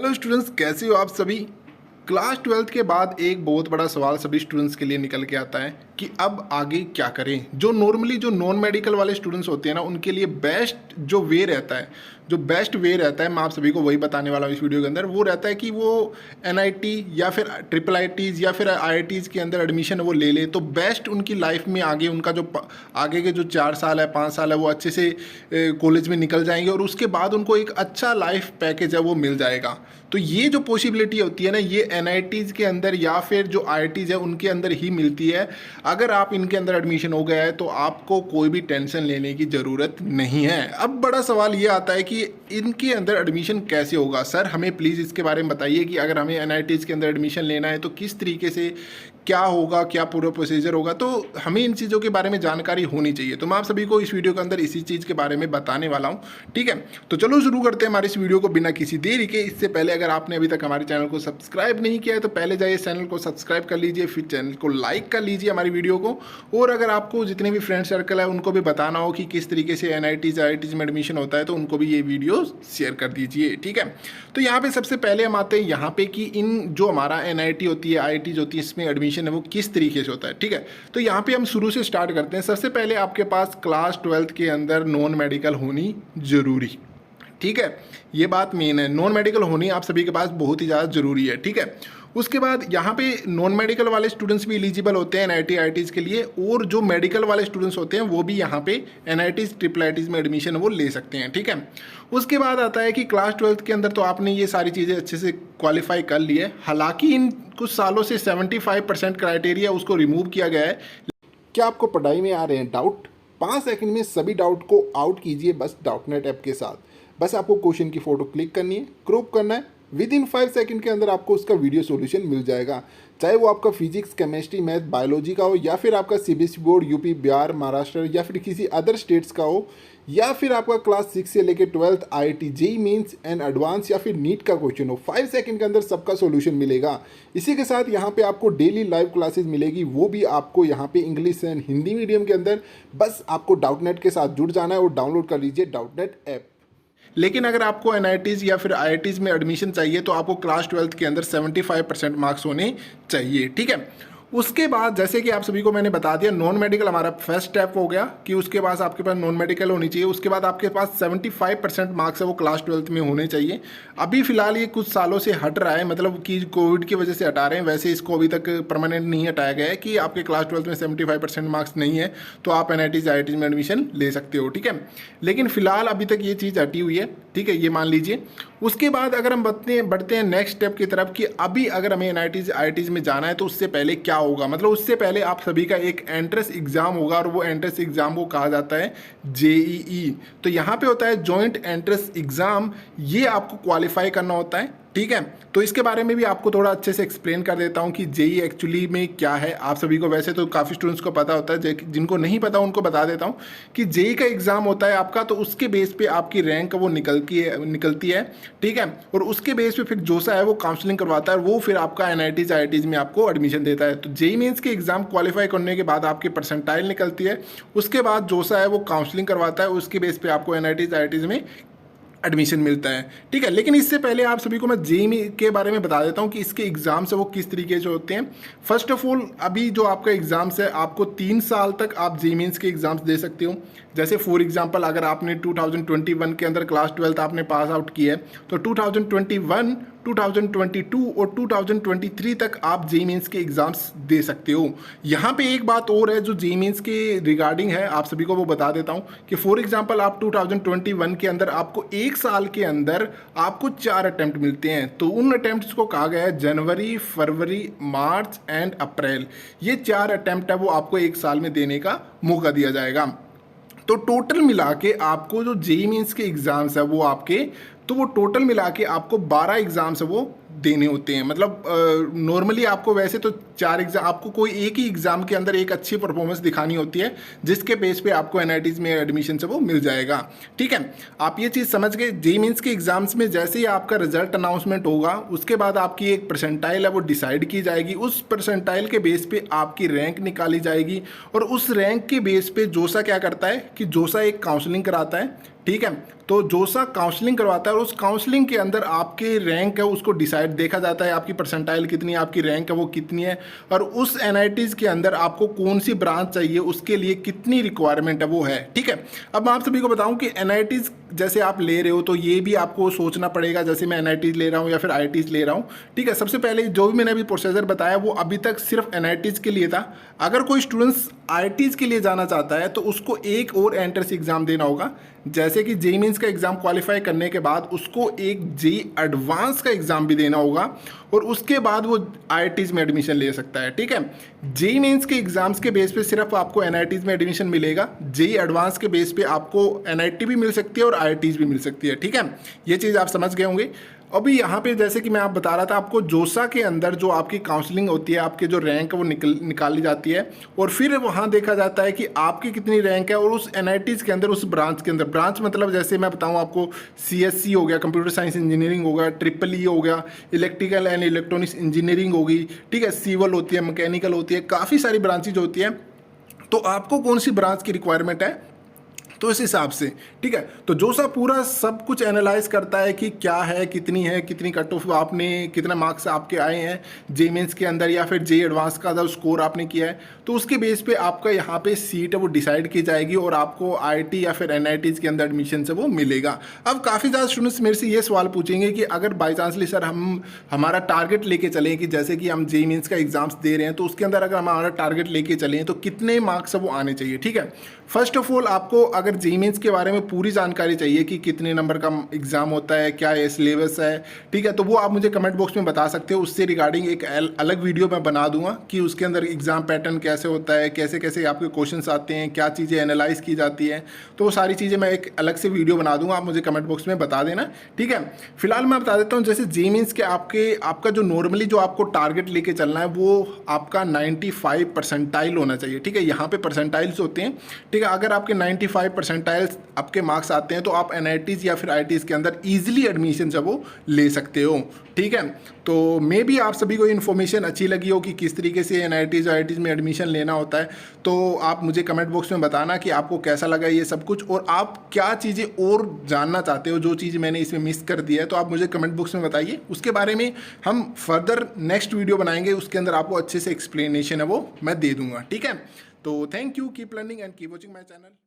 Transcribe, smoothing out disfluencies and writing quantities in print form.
Hello students, कैसे हो आप सभी। क्लास 12th के बाद एक बहुत बड़ा सवाल सभी स्टूडेंट्स के लिए निकल के आता है कि अब आगे क्या करें। जो नॉर्मली जो नॉन मेडिकल वाले स्टूडेंट्स होते हैं ना, उनके लिए बेस्ट जो वे रहता है, जो बेस्ट वे रहता है, मैं आप सभी को वही बताने वाला हूँ इस वीडियो के अंदर। वो रहता है कि वो एनआईटी या फिर ट्रिपल आईटीज़ या फिर आईआईटीज़ के अंदर एडमिशन वो ले ले तो बेस्ट उनकी लाइफ में आगे उनका जो आगे के जो 4 साल है 5 साल है वो अच्छे से कॉलेज में निकल जाएंगे और उसके बाद उनको एक अच्छा लाइफ पैकेज है वो मिल जाएगा। तो ये जो पॉसिबिलिटी होती है ना, ये एनआईटीज़ के अंदर या फिर जो आईआईटीज़ है उनके अंदर ही मिलती है। अगर आप इनके अंदर एडमिशन हो गया है तो आपको कोई भी टेंशन लेने की ज़रूरत नहीं है। अब बड़ा सवाल ये आता है कि इनके अंदर एडमिशन कैसे होगा। सर हमें प्लीज़ इसके बारे में बताइए कि अगर हमें एनआईटीज़ के अंदर एडमिशन लेना है तो किस तरीके से क्या होगा, क्या पूरा प्रोसीजर होगा। तो हमें इन चीज़ों के बारे में जानकारी होनी चाहिए। तो मैं आप सभी को इस वीडियो के अंदर इसी चीज़ के बारे में बताने वाला हूँ, ठीक है। तो चलो शुरू करते हैं हमारे इस वीडियो को बिना किसी देरी के। इससे पहले अगर आपने अभी तक हमारे चैनल को सब्सक्राइब नहीं किया है तो पहले जाइए चैनल को सब्सक्राइब कर लीजिए, फिर चैनल को लाइक कर लीजिए हमारी वीडियो को। और अगर आपको जितने भी फ्रेंड सर्कल है उनको भी बताना हो कि किस तरीके से एनआईटीज़ आईआईटीज़ में एडमिशन होता है तो उनको भी ये वीडियो शेयर कर दीजिए, ठीक है। तो यहाँ पे सबसे पहले हम आते हैं यहाँ पे कि इन जो हमारा एनआईटी होती है, आईआईटीज़ होती है, इसमें एडमिशन है वो किस तरीके से होता है, ठीक है। तो यहाँ पे हम शुरू से स्टार्ट करते हैं। सबसे पहले आपके पास क्लास 12th के अंदर नॉन मेडिकल होनी जरूरी, ठीक है। ये बात मेन है, नॉन मेडिकल होनी आप सभी के पास बहुत ही ज़्यादा जरूरी है, ठीक है। उसके बाद यहाँ पे नॉन मेडिकल वाले स्टूडेंट्स भी एलिजिबल होते हैं एनआईटी आईआईटीज़ के लिए, और जो मेडिकल वाले स्टूडेंट्स होते हैं वो भी यहाँ पे एनआईटीज़ ट्रिपल आईआईटीज़ में एडमिशन वो ले सकते हैं, ठीक है। उसके बाद आता है कि क्लास 12th के अंदर तो आपने ये सारी चीज़ें अच्छे से क्वालिफाई कर ली है। हालांकि इन कुछ सालों से 75% क्राइटेरिया उसको रिमूव किया गया है। क्या आपको पढ़ाई में आ रहे हैं डाउट? 5 सेकंड में सभी डाउट को आउट कीजिए बस डाउटनेट ऐप के साथ। बस आपको क्वेश्चन की फ़ोटो क्लिक करनी है, क्रॉप करना है, विद इन 5 सेकंड के अंदर आपको उसका वीडियो सॉल्यूशन मिल जाएगा। चाहे वो आपका फिजिक्स, केमिस्ट्री, मैथ, बायोलॉजी का हो, या फिर आपका CBSE board UP, Bihar, Maharashtra या फिर किसी अदर स्टेट्स का हो, या फिर आपका क्लास 6 से लेकर 12th IIT, JEE mains and advance या फिर नीट का क्वेश्चन हो, 5 सेकंड के अंदर सबका सॉल्यूशन मिलेगा। इसी के साथ यहाँ पे आपको डेली लाइव क्लासेस मिलेगी, वो भी आपको यहाँ पे इंग्लिश एंड हिंदी मीडियम के अंदर। बस आपको डाउटनेट के साथ जुड़ जाना है और डाउनलोड कर लीजिए डाउटनेट ऐप। लेकिन अगर आपको एनआईटीज़ या फिर आईआईटीज़ में एडमिशन चाहिए तो आपको क्लास 12th के अंदर 75% मार्क्स होने चाहिए, ठीक है। उसके बाद जैसे कि आप सभी को मैंने बता दिया, नॉन मेडिकल हमारा फर्स्ट स्टेप हो गया कि उसके पास आपके पास नॉन मेडिकल होनी चाहिए। उसके बाद आपके पास 75% मार्क्स है वो क्लास 12th में होने चाहिए। अभी फिलहाल ये कुछ सालों से हट रहा है, मतलब कि कोविड की वजह से हटा रहे हैं। वैसे इसको अभी तक परमानेंट नहीं हटाया गया है कि आपके क्लास 12th में 75% मार्क्स नहीं है तो आप एनआईटीज़ आईआईटीज़ में एडमिशन ले सकते हो, ठीक है। लेकिन फिलहाल अभी तक ये चीज़ हटी हुई है, ठीक है, ये मान लीजिए। उसके बाद अगर हम बढ़ते हैं नेक्स्ट स्टेप की तरफ कि अभी अगर हमें एनआईटीज़ आईआईटीज़ में जाना है तो उससे पहले क्या होगा। मतलब उससे पहले आप सभी का एक एंट्रेंस एग्जाम होगा और वो एंट्रेंस एग्जाम को कहा जाता है जेईई। तो यहाँ पे होता है जॉइंट एंट्रेंस एग्जाम, ये आपको क्वालिफाई करना होता है, ठीक है। तो इसके बारे में भी आपको थोड़ा अच्छे से एक्सप्लेन कर देता हूँ कि जेईई एक्चुअली में क्या है। आप सभी को वैसे तो काफ़ी स्टूडेंट्स को पता होता है, जिनको नहीं पता उनको बता देता हूँ कि जेईई का एग्ज़ाम होता है आपका, तो उसके बेस पे आपकी रैंक वो निकलती है, ठीक है। और उसके बेस पे फिर जोसा है वो काउंसलिंग करवाता है, वो फिर आपका एनआईटीज़ आईआईटीज़ में आपको एडमिशन देता है। तो जेईई मेंस के एग्ज़ाम क्वालिफाई करने के बाद आपकी परसेंटाइल निकलती है, उसके बाद जोसा है वो काउंसलिंग करवाता है, उसके बेस पे आपको एनआईटीज़ आईआईटीज़ में एडमिशन मिलता है, ठीक है। लेकिन इससे पहले आप सभी को मैं जेईई के बारे में बता देता हूँ कि इसके एग्ज़ाम्स है वो किस तरीके से होते हैं। फर्स्ट ऑफ ऑल अभी जो आपका एग्ज़ाम्स है, आपको 3 साल तक आप जेईई मेंस के एग्ज़ाम्स दे सकते हो। जैसे फॉर एग्जांपल अगर आपने 2021 के अंदर क्लास 12th आपने पास आउट किया है तो 2021, 2022 और 2023 तक आप जेईई मेंस के एग्ज़ाम्स दे सकते हो। यहाँ पे एक बात और है जो जेईई मेंस के रिगार्डिंग है, आप सभी को वो बता देता हूँ कि फॉर एग्जांपल आप 2021 के अंदर आपको 1 साल के अंदर आपको 4 अटैम्प्ट मिलते हैं। तो उन अटैम्प्ट्स को कहा गया है जनवरी, फरवरी, मार्च एंड अप्रैल। ये 4 अटैम्प्ट है वो आपको 1 साल में देने का मौका दिया जाएगा। तो टोटल मिला के आपको जो जेईई मेंस के एग्ज़ाम्स है वो आपके, तो वो टोटल मिला के आपको 12 एग्ज़ाम्स है वो देने होते हैं। मतलब नॉर्मली आपको वैसे तो 4 एग्ज़ाम, आपको कोई एक ही एग्ज़ाम के अंदर एक अच्छी परफॉर्मेंस दिखानी होती है जिसके बेस पे आपको एनआईटीज़ में एडमिशन से वो मिल जाएगा, ठीक है। आप ये चीज़ समझ गए। जेईई मेंस के एग्ज़ाम्स में जैसे ही आपका रिजल्ट अनाउंसमेंट होगा उसके बाद आपकी एक परसेंटाइल है वो डिसाइड की जाएगी। उस परसेंटाइल के बेस पे आपकी रैंक निकाली जाएगी और उस रैंक के बेस पे जोसा क्या करता है कि जोसा एक काउंसलिंग कराता है, ठीक है। तो जोसा काउंसलिंग करवाता है और उस काउंसलिंग के अंदर आपके रैंक है उसको डिसाइड देखा जाता है, आपकी परसेंटाइल कितनी है, आपकी रैंक है वो कितनी है, और उस एनआईटीज़ के अंदर आपको कौन सी ब्रांच चाहिए, उसके लिए कितनी रिक्वायरमेंट है वो है। ठीक है। अब मैं आप सभी को बताऊं कि एनआईटीज़ जैसे आप ले रहे हो तो ये भी आपको सोचना पड़ेगा, जैसे मैं एनआईटीज़ ले रहा हूँ या फिर आईआईटीज़ ले रहा हूँ। ठीक है। सबसे पहले जो भी मैंने अभी प्रोसीजर बताया वो अभी तक सिर्फ एनआईटीज़ के लिए था। अगर कोई स्टूडेंट्स आईआईटीज़ के लिए जाना चाहता है तो उसको एक और एंट्रेंस एग्जाम देना होगा, जैसे कि जेईई मेंस का एग्ज़ाम क्वालिफाई करने के बाद उसको एक जेईई एडवांस का एग्ज़ाम भी देना होगा और उसके बाद वो आईआईटीज़ में एडमिशन ले सकता है। ठीक है। जेईई मेंस के एग्ज़ाम्स के बेस पे सिर्फ आपको एनआईटीज़ में एडमिशन मिलेगा, जेईई एडवांस के बेस पे आपको एनआईटी भी मिल सकती है और आईआईटीज़ भी मिल सकती है। ठीक है। ये चीज़ आप समझ गए होंगे। अभी यहाँ पे जैसे कि मैं आप बता रहा था, आपको जोसा के अंदर जो आपकी काउंसलिंग होती है, आपके जो रैंक है वो निकाली जाती है और फिर वहाँ देखा जाता है कि आपकी कितनी रैंक है और उस एनआईटीज़ के अंदर, उस ब्रांच के अंदर, ब्रांच मतलब जैसे मैं बताऊँ आपको सीएससी हो गया, कंप्यूटर साइंस इंजीनियरिंग हो गया, ट्रिपल ई हो गया, इलेक्ट्रिकल एंड इलेक्ट्रॉनिक्स इंजीनियरिंग होगी, ठीक है, सिविल होती है, मैकेनिकल होती है, काफ़ी सारी ब्रांचेज होती है। तो आपको कौन सी ब्रांच की रिक्वायरमेंट है तो इस हिसाब से, ठीक है। तो जोसा पूरा सब कुछ एनालाइज करता है कि क्या है, कितनी कट ऑफ आपने, कितना मार्क्स आपके आए हैं जेईई मेंस के अंदर या फिर जेईई एडवांस का अगर स्कोर आपने किया है, तो उसके बेस पे आपका यहाँ पे सीट है वो डिसाइड की जाएगी और आपको आईआईटी या फिर एनआईटीज़ के अंदर एडमिशन से वो मिलेगा। अब काफ़ी ज़्यादा स्टूडेंट्स मेरे से ये सवाल पूछेंगे कि अगर बाई चांसली सर हमारा टारगेट लेके चलें कि जैसे कि हम जेईई मेंस का एग्जाम्स दे रहे हैं तो उसके अंदर अगर हमारा टारगेट लेके चलें तो कितने मार्क्स वो आने चाहिए। ठीक है। फर्स्ट ऑफ ऑल आपको अगर जेईई मेंस के बारे में पूरी जानकारी चाहिए कि कितने नंबर का एग्जाम होता है, क्या है सिलेबस है, ठीक है, तो वो आप मुझे कमेंट बॉक्स में बता सकते हो। उससे रिगार्डिंग एक अलग वीडियो मैं बना दूंगा कि उसके अंदर एग्जाम पैटर्न कैसे होता है, कैसे कैसे आपके क्वेश्चंस आते हैं, क्या चीज़ें एनालाइज की जाती हैं, तो वो सारी चीज़ें मैं एक अलग से वीडियो बना दूंगा, आप मुझे कमेंट बॉक्स में बता देना। ठीक है। फिलहाल मैं बता देता हूँ, जैसे जेईई मेंस के आपका जो नॉर्मली जो आपको टारगेट लेके चलना है वो आपका 95 परसेंटाइल होना चाहिए। ठीक है। यहाँ पे परसेंटाइल्स होते हैं। ठीक है। अगर आपके 95 परसेंटाइल्स आपके मार्क्स आते हैं तो आप एनआईटीज़ या फिर आईआईटीज़ के अंदर ईजिली एडमिशन जब वो ले सकते हो। ठीक है। तो मे भी आप सभी को इन्फॉर्मेशन अच्छी लगी हो कि किस तरीके से एनआईटीज़ और आईआईटीज़ में एडमिशन लेना होता है। तो आप मुझे कमेंट बॉक्स में बताना कि आपको कैसा लगा ये सब कुछ और आप क्या चीज़ें और जानना चाहते हो, जो चीज़ मैंने इसमें मिस कर दिया है तो आप मुझे कमेंट बॉक्स में बताइए। उसके बारे में हम फर्दर नेक्स्ट वीडियो बनाएंगे, उसके अंदर आपको अच्छे से एक्सप्लेनेशन है वो मैं दे दूंगा। ठीक है। तो thank you, keep learning and keep watching my channel.